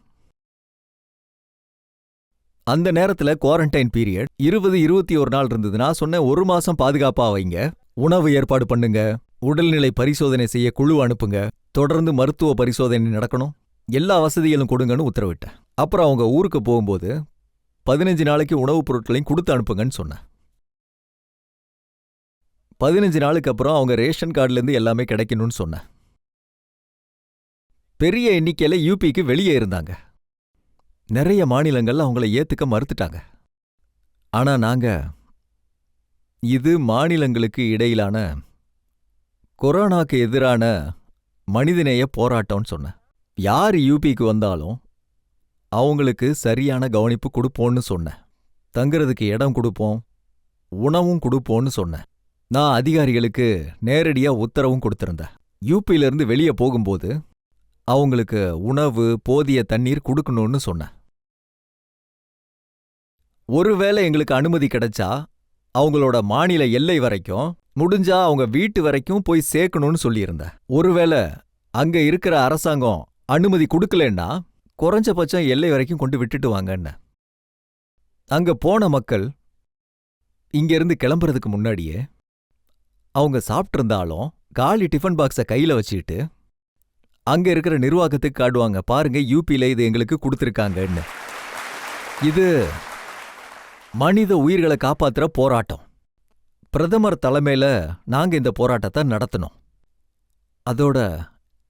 அந்த நேரத்துல குவாரண்டைன் பீரியட் 20-21 நாள் இருந்தது. நான் சொன்னேன், 1 மாசம் பாதுகாப்பா வைங்க, உணவு ஏற்பாடு பண்ணுங்க, உடல்நிலை பரிசோதனை செய்ய குழு அனுப்புங்க, தொடர்ந்து மருத்துவ பரிசோதனை நடக்கணும், எல்லா வசதிகளும் கொடுங்கன்னு உத்தரவிட்டேன். அப்புறம் அவங்க ஊருக்கு போகும்போது 15 நாளைக்கு உணவுப் பொருட்களையும் கொடுத்து அனுப்புங்கன்னு சொன்னேன். 15 நாளுக்கு அப்புறம் அவங்க ரேஷன் கார்டுலேருந்து எல்லாமே கிடைக்கணும்னு சொன்னேன். பெரிய எண்ணிக்கையில யூபிக்கு வெளியே இருந்தாங்க. நிறைய மாநிலங்கள் அவங்கள ஏத்துக்க மறுத்துட்டாங்க. ஆனா நாங்க இது மாநிலங்களுக்கு இடையிலான கொரோனாக்கு எதிரான மனிதநேய போராட்டம்னு சொன்னேன். யார் யூபிக்கு வந்தாலும் அவங்களுக்கு சரியான கவனிப்பு கொடுப்போம்னு சொன்னேன். தங்குறதுக்கு இடம் கொடுப்போம், உணவும் கொடுப்போம்னு சொன்னேன். நான் அதிகாரிகளுக்கு நேரடியா உத்தரவும் கொடுத்திருந்தேன். யூபியிலிருந்து வெளியே போகும்போது அவங்களுக்கு உணவு, போதிய தண்ணீர் கொடுக்கணும்னு சொன்னேன். ஒருவேளை எங்களுக்கு அனுமதி கிடைச்சா அவங்களோட மாநில எல்லை வரைக்கும், முடிஞ்சா அவங்க வீட்டு வரைக்கும் போய் சேர்க்கணும்னு சொல்லியிருந்தேன். ஒருவேளை அங்க இருக்கிற அரசாங்கம் அனுமதி கொடுக்கலன்னா குறைஞ்சபட்சம் எல்லை வரைக்கும் கொண்டு விட்டுட்டு வாங்கன்னு. அங்க போன மக்கள் இங்கிருந்து கிளம்புறதுக்கு முன்னாடியே அவங்க சாப்பிட்டிருந்தாலும் காலி டிஃபன் பாக்ஸை கையில வச்சுக்கிட்டு அங்க இருக்கிற நிர்வாகத்துக்கு காட்டுவாங்க, பாருங்க யூபியில இது எங்களுக்கு கொடுத்துருக்காங்கன்னு. இது மனித உயிர்களை காப்பாத்துற போராட்டம். பிரதமர் தலைமையில நாங்க இந்த போராட்டத்தை நடத்தினோம். அதோட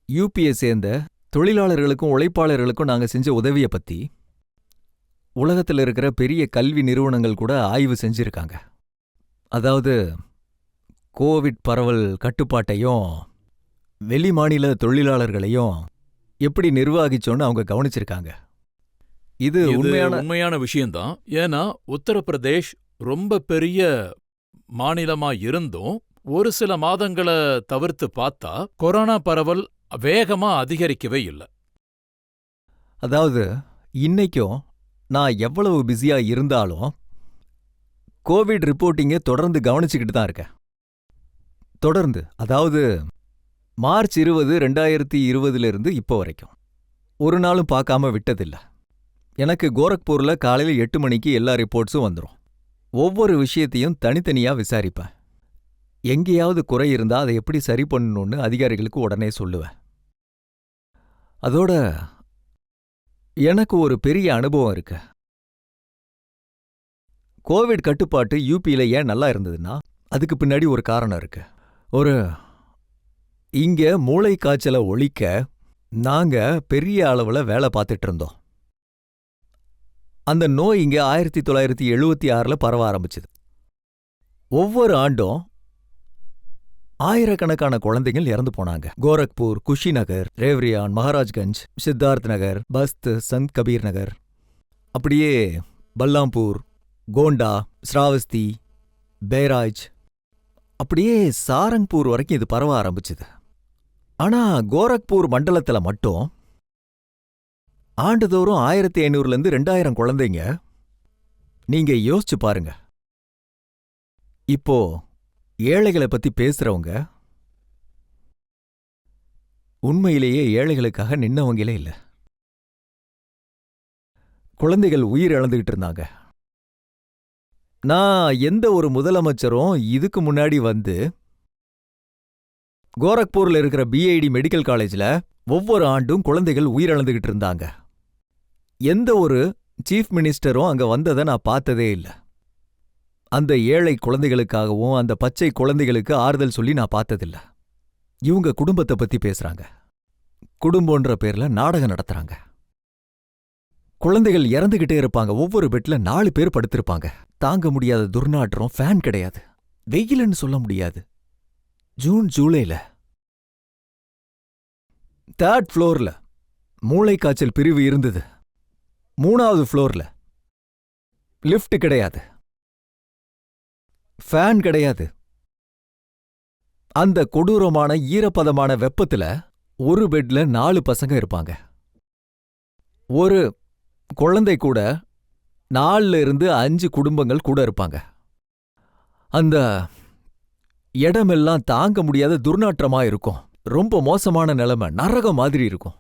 யூபியை சேர்ந்த தொழிலாளர்களுக்கும் உழைப்பாளர்களுக்கும் நாங்க செஞ்ச உதவியை பத்தி உலகத்தில் இருக்கிற பெரிய கல்வி நிறுவனங்கள் கூட ஆய்வு செஞ்சிருக்காங்க. அதாவது கோவிட் பரவல் கட்டுப்பாட்டையும் வெளி மாநில தொழிலாளர்களையும் எப்படி நிர்வகிச்சோன்னு அவங்க கவனிச்சிருக்காங்க. இது உண்மையான விஷயம்தான். ஏன்னா உத்தரப்பிரதேஷ் ரொம்ப பெரிய மாநிலமா இருந்தும் ஒரு சில மாதங்களை தவிர்த்து பார்த்தா கொரோனா பரவல் வேகமா அதிகரிக்கவே இல்லை. அதாவது இன்னைக்கும் நான் எவ்வளவு பிஸியா இருந்தாலும் கோவிட் ரிப்போர்ட்டிங்கை தொடர்ந்து கவனிச்சுக்கிட்டு தான் இருக்கேன். தொடர்ந்து, அதாவது மார்ச் 20, 2020 இப்போ வரைக்கும் ஒரு நாளும் பார்க்காம விட்டதில்லை. எனக்கு கோரக்பூர்ல காலையில 8 மணிக்கு எல்லா ரிப்போர்ட்ஸும் வந்துடும். ஒவ்வொரு விஷயத்தையும் தனித்தனியா விசாரிப்பேன். எங்கேயாவது குறை இருந்தா அதை எப்படி சரி பண்ணணும்னு அதிகாரிகளுக்கு உடனே சொல்லுவேன். அதோட எனக்கு ஒரு பெரிய அனுபவம் இருக்கு. கோவிட் கட்டுப்பாட்டு யூபியில ஏன் நல்லா இருந்ததுன்னா அதுக்கு பின்னாடி ஒரு காரணம் இருக்கு. இங்க மூளை காய்ச்சலை ஒழிக்க நாங்க பெரிய அளவுல வேலை பார்த்துட்டு இருந்தோம். அந்த நோய் இங்க 1976ல பரவ ஆரம்பிச்சது. ஒவ்வொரு ஆண்டும் ஆயிரக்கணக்கான குழந்தைகள் இறந்து போனாங்க. கோரக்பூர், குஷிநகர், ரேவ்ரியான், மகாராஜ்கஞ்ச், சித்தார்த் நகர், பஸ்த், சந்த் கபீர் நகர், அப்படியே பல்லாம்பூர், கோண்டா, ஸ்ராவஸ்தி, பேராஜ், அப்படியே சாரங்பூர் வரைக்கும் இது பரவ ஆரம்பிச்சுது. ஆனா கோரக்பூர் மண்டலத்துல மட்டும் ஆண்டுதோறும் 1500லேருந்து 2000 குழந்தைங்க. நீங்க யோசிச்சு பாருங்க. இப்போ ஏழைகளை பத்தி பேசுறவங்க உண்மையிலேயே ஏழைகளுக்காக நின்னவங்களே இல்ல. குழந்தைகள் உயிர் இழந்துகிட்டு இருந்தாங்க. நான் எந்த ஒரு முதலமைச்சரும் இதுக்கு முன்னாடி வந்து கோரக்பூர்ல இருக்கிற பிஐடி மெடிக்கல் காலேஜ்ல ஒவ்வொரு ஆண்டும் குழந்தைகள் உயிரிழந்துகிட்டு இருந்தாங்க. எந்த ஒரு சீஃப் மினிஸ்டரும் அங்க வந்ததை நான் பார்த்ததே இல்ல. அந்த ஏழை குழந்தைகளுக்காகவும் அந்த பச்சை குழந்தைகளுக்கு ஆறுதல் சொல்லி நான் பார்த்ததில்ல. இவங்க குடும்பத்தை பத்தி பேசுறாங்க. குடும்பம்ன்ற பேர்ல நாடகம் நடத்துறாங்க. குழந்தைகள் இறந்துகிட்டே இருப்பாங்க. ஒவ்வொரு பெட்ல 4 பேர் படுத்திருப்பாங்க. தாங்க முடியாத துர்நாற்றம், ஃபேன் கிடையாது. வெயிலுன்னு சொல்ல முடியாது. ஜூன் ஜூலைல 3rd ஃப்ளோர்ல மூளைக்காய்ச்சல் பிரிவு இருந்தது. 3வது ஃப்ளோர்ல லிஃப்ட் கிடையாது, ஃபேன் கிடையாது. அந்த கொடூரமான ஈரப்பதமான வெப்பத்துல ஒரு பெட்ல 4 பசங்க இருப்பாங்க. ஒரு குழந்தை கூட 4ல இருந்து 5 குடும்பங்கள் கூட இருப்பாங்க. அந்த இடமெல்லாம் தாங்க முடியாத துர்நாற்றமா இருக்கும். ரொம்ப மோசமான நிலைமை, நரகம் மாதிரி இருக்கும்.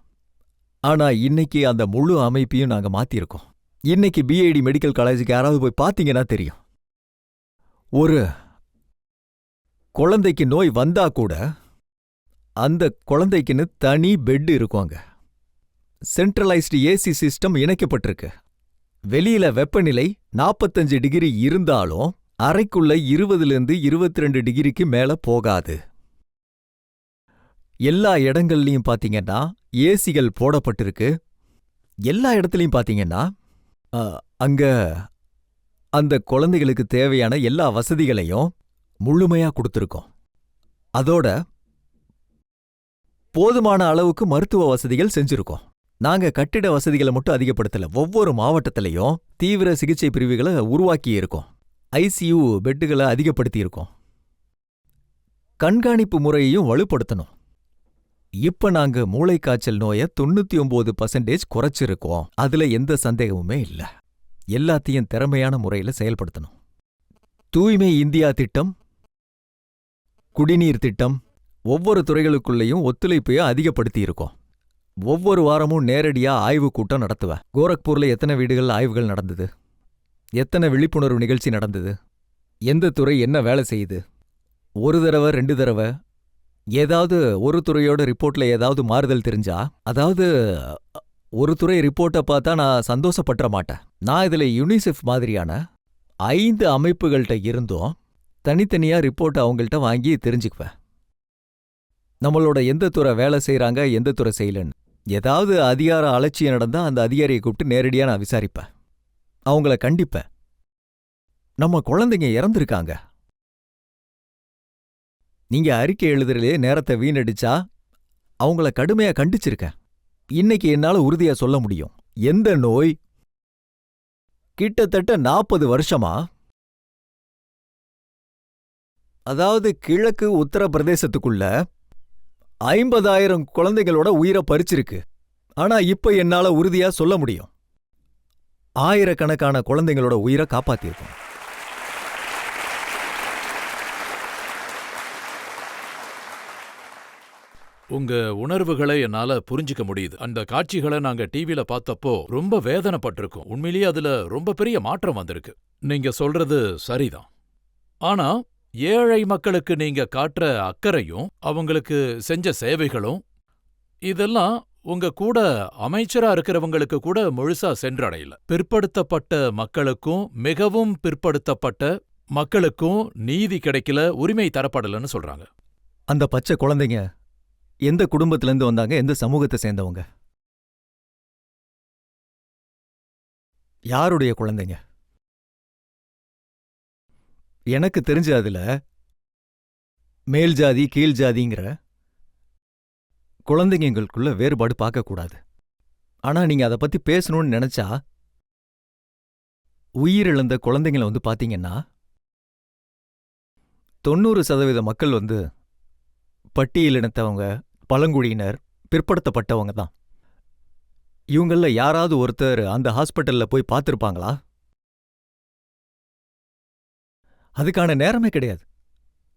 ஆனா இன்னைக்கு அந்த முழு அமைப்பையும் நாங்க மாத்திருக்கோம். இன்னைக்கு பிஐடி மெடிக்கல் காலேஜுக்கு யாராவது போய் பாத்தீங்கன்னா தெரியும். ஒரு குழந்தைக்கு நோய் வந்தா கூட அந்த குழந்தைக்குன்னு தனி பெட் இருக்கும். அங்க சென்ட்ரலைஸ்டு ஏசி சிஸ்டம் இணைக்கப்பட்டிருக்கு. வெளியில வெப்பநிலை 45 டிகிரி இருந்தாலும் அறைக்குள்ள 20லிருந்து 22 டிகிரிக்கு மேல போகாது. எல்லா இடங்கள்லயும் பாத்தீங்கன்னா ஏசிகள் போடப்பட்டிருக்கு. எல்லா இடத்துலயும் பாத்தீங்கன்னா அங்க அந்த குழந்தைகளுக்கு தேவையான எல்லா வசதிகளையும் முழுமையா கொடுத்திருக்கோம். அதோட போதுமான அளவுக்கு மருத்துவ வசதிகள் செஞ்சிருக்கோம். நாங்க கட்டிட வசதிகளை மட்டும் அதிகப்படுத்தல. ஒவ்வொரு மாவட்டத்திலையும் தீவிர சிகிச்சை பிரிவுகளை உருவாக்கி இருக்கோம். ஐசியூ பெட்டுகளை அதிகப்படுத்தி இருக்கோம். கண்காணிப்பு முறையையும் வலுப்படுத்தணும். இப்ப நாங்க மூளைக்காய்ச்சல் நோயை 99% குறைச்சிருக்கோம். அதுல எந்த சந்தேகமுமே இல்ல. எல்லாத்தையும் திறமையான முறையில செயல்படுத்தணும். தூய்மை இந்தியா திட்டம், குடிநீர் திட்டம், ஒவ்வொரு துறைகளுக்குள்ளேயும் ஒத்துழைப்பையும் அதிகப்படுத்தி இருக்கோம். ஒவ்வொரு வாரமும் நேரடியா ஆய்வு கூட்டம் நடத்துவேன். கோரக்பூர்ல எத்தனை வீடுகள் ஆய்வுகள் நடந்தது, எத்தனை விழிப்புணர்வு நிகழ்ச்சி நடந்தது, எந்த துறை என்ன வேலை செய்யுது, ஒரு தடவை 2 தடவை ஏதாவது ஒரு துறையோட ரிப்போர்ட்ல ஏதாவது மாறுதல் தெரிஞ்சா, அதாவது ஒரு துறை ரிப்போர்ட்டை பார்த்தா நான் சந்தோஷப்பட்டுற மாட்டேன். நான் இதுல யுனிசெஃப் மாதிரியான 5 அமைப்புகள்கிட்ட இருந்தும் தனித்தனியா ரிப்போர்ட் அவங்கள்ட்ட வாங்கி தெரிஞ்சுக்குவேன். நம்மளோட எந்த துறை வேலை செய்யறாங்க, எந்த துறை செய்யலன்னு. ஏதாவது அதிகார அலட்சியம் நடந்தா அந்த அதிகாரியை கூப்பிட்டு நேரடியா நான் விசாரிப்பேன். அவங்கள கண்டிப்பேன். நம்ம குழந்தைங்க இறந்திருக்காங்க, நீங்க அறிக்கை எழுதுறதுலே நேரத்தை வீணடிச்சா அவங்கள கடுமையா கண்டிச்சிருக்கேன். இன்னைக்கு என்னால உறுதியா சொல்ல முடியும், எந்த நோய் கிட்டத்தட்ட 40 வருஷமா, அதாவது கிழக்கு உத்தரப்பிரதேசத்துக்குள்ள 50,000 குழந்தைகளோட உயிரை பறிச்சிருக்கு. ஆனா இப்ப என்னால உறுதியா சொல்ல முடியும், ஆயிரக்கணக்கான குழந்தைங்களோட உயிரை காப்பாத்திருக்கோம். உங்க உணர்வுகளை என்னால புரிஞ்சுக்க முடியுது. அந்த காட்சிகளை நாங்க டிவில பார்த்தப்போ ரொம்ப வேதனைப்பட்டிருக்கோம். உண்மையிலேயே அதுல ரொம்ப பெரிய மாற்றம் வந்திருக்கு. நீங்க சொல்றது சரிதான். ஆனா ஏழை மக்களுக்கு நீங்க காட்டுற அக்கறையும் அவங்களுக்கு செஞ்ச சேவைகளும் இதெல்லாம் உங்க கூட அமைச்சரா இருக்கிறவங்களுக்கு கூட முழுசா சென்றடையல. பிற்படுத்தப்பட்ட மக்களுக்கும் மிகவும் பிற்படுத்தப்பட்ட மக்களுக்கும் நீதி கிடைக்கல, உரிமை தரப்படலன்னு சொல்றாங்க. அந்த பச்சை குழந்தைங்க எந்த குடும்பத்திலேருந்து வந்தாங்க, எந்த சமூகத்தை சேர்ந்தவங்க, யாருடைய குழந்தைங்க? எனக்கு தெரிஞ்ச அதுல மேல் ஜாதி கீழ் ஜாதிங்கிற குழந்தைங்களுக்குள்ள வேறுபாடு பார்க்கக்கூடாது. ஆனா நீங்க அதை பத்தி பேசணும்னு நினைச்சா, உயிரிழந்த குழந்தைங்களை வந்து பாத்தீங்கன்னா 90% மக்கள் வந்து பட்டியலினத்தவங்க, பழங்குடியினர், பிற்படுத்தப்பட்டவங்க தான். இவங்கள யாராவது ஒருத்தர் அந்த ஹாஸ்பிட்டல்ல போய் பார்த்திருப்பாங்களா? அதுக்கான நேரமே கிடையாது.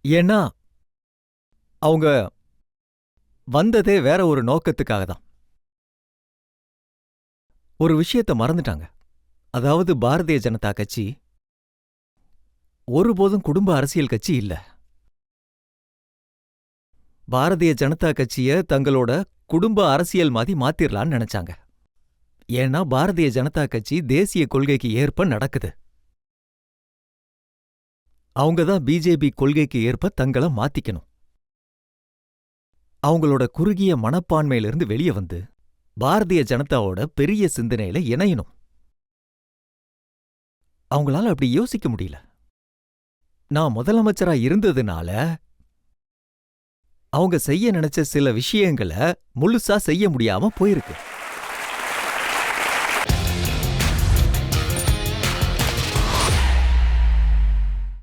ஏன்னா அவங்க வந்ததே வேற ஒரு நோக்கத்துக்காக தான். ஒரு விஷயத்த மறந்துட்டாங்க. அதாவது பாரதிய ஜனதா கட்சி ஒருபோதும் குடும்ப அரசியல் கட்சி இல்ல. பாரதிய ஜனதா கட்சிய தங்களோட குடும்ப அரசியல் மாதிரி மாத்திரலான்னு நினைச்சாங்க. ஏன்னா பாரதிய ஜனதா கட்சி தேசிய கொள்கைக்கு ஏற்ப நடக்குது. அவங்க தான் பிஜேபி கொள்கைக்கு ஏற்ப தங்கள மாத்திக்கணும். அவங்களோட குறுகிய மனப்பான்மையிலிருந்து வெளியே வந்து பாரதிய ஜனதாவோட பெரிய சிந்தனையில இணையணும். அவங்களால அப்படி யோசிக்க முடியல. நான் முதலமைச்சரா இருந்ததுனால அவங்க செய்ய நினைச்ச சில விஷயங்கள முழுசா செய்ய முடியாம போயிருக்கு.